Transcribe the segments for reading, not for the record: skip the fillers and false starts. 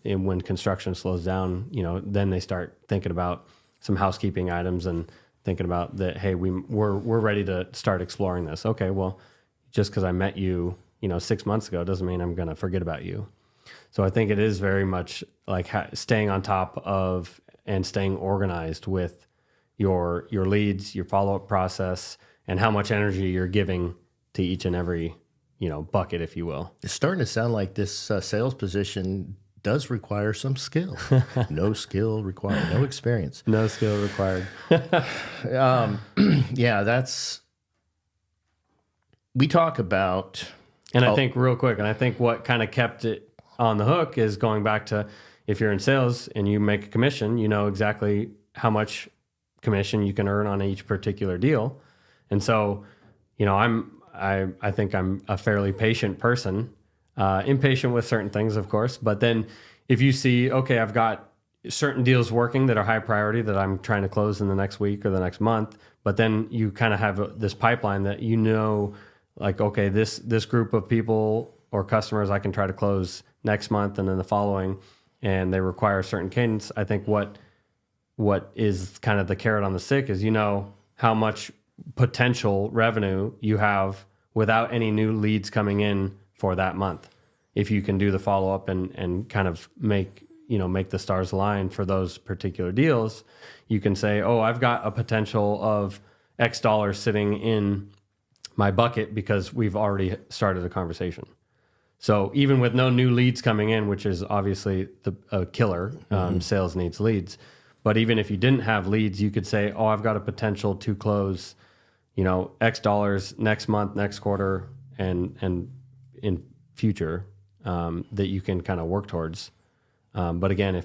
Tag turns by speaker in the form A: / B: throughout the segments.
A: and when construction slows down, then they start thinking about some housekeeping items and thinking about that. Hey, we're ready to start exploring this. Okay, well, just because I met you, 6 months ago doesn't mean I'm going to forget about you. So I think it is very much like staying on top of and staying organized with your leads, your follow-up process, and how much energy you're giving to each and every, bucket, if you will.
B: It's starting to sound like this sales position does require some skill. No skill required, no experience.
A: No skill required.
B: Yeah, we talk about...
A: And I think real quick, and I think what kind of kept it on the hook is going back to, if you're in sales and you make a commission, you know exactly how much commission you can earn on each particular deal. And so, I think I'm a fairly patient person, impatient with certain things, of course. But then if you see, okay, I've got certain deals working that are high priority that I'm trying to close in the next week or the next month, but then you kind of have this pipeline that like, okay, this group of people or customers I can try to close next month and then the following, and they require a certain cadence. I think what is kind of the carrot on the stick is how much potential revenue you have without any new leads coming in for that month. If you can do the follow-up and kind of make the stars align for those particular deals, you can say, oh, I've got a potential of X dollars sitting in my bucket because we've already started a conversation. So even with no new leads coming in, which is obviously a killer, sales needs leads. But even if you didn't have leads, you could say, oh, I've got a potential to close, X dollars next month, next quarter, and in future that you can kind of work towards. But again,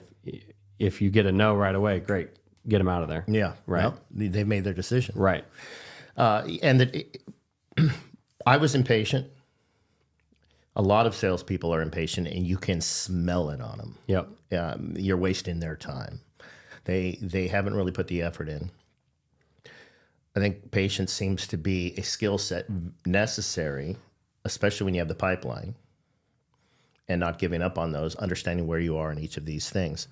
A: if you get a no right away, great, get them out of there.
B: Yeah,
A: right.
B: Well, they've made their decision.
A: Right.
B: I was impatient. A lot of salespeople are impatient, and you can smell it on them.
A: Yep.
B: You're wasting their time. They haven't really put the effort in. I think patience seems to be a skill set necessary, especially when you have the pipeline, and not giving up on those, understanding where you are in each of these things.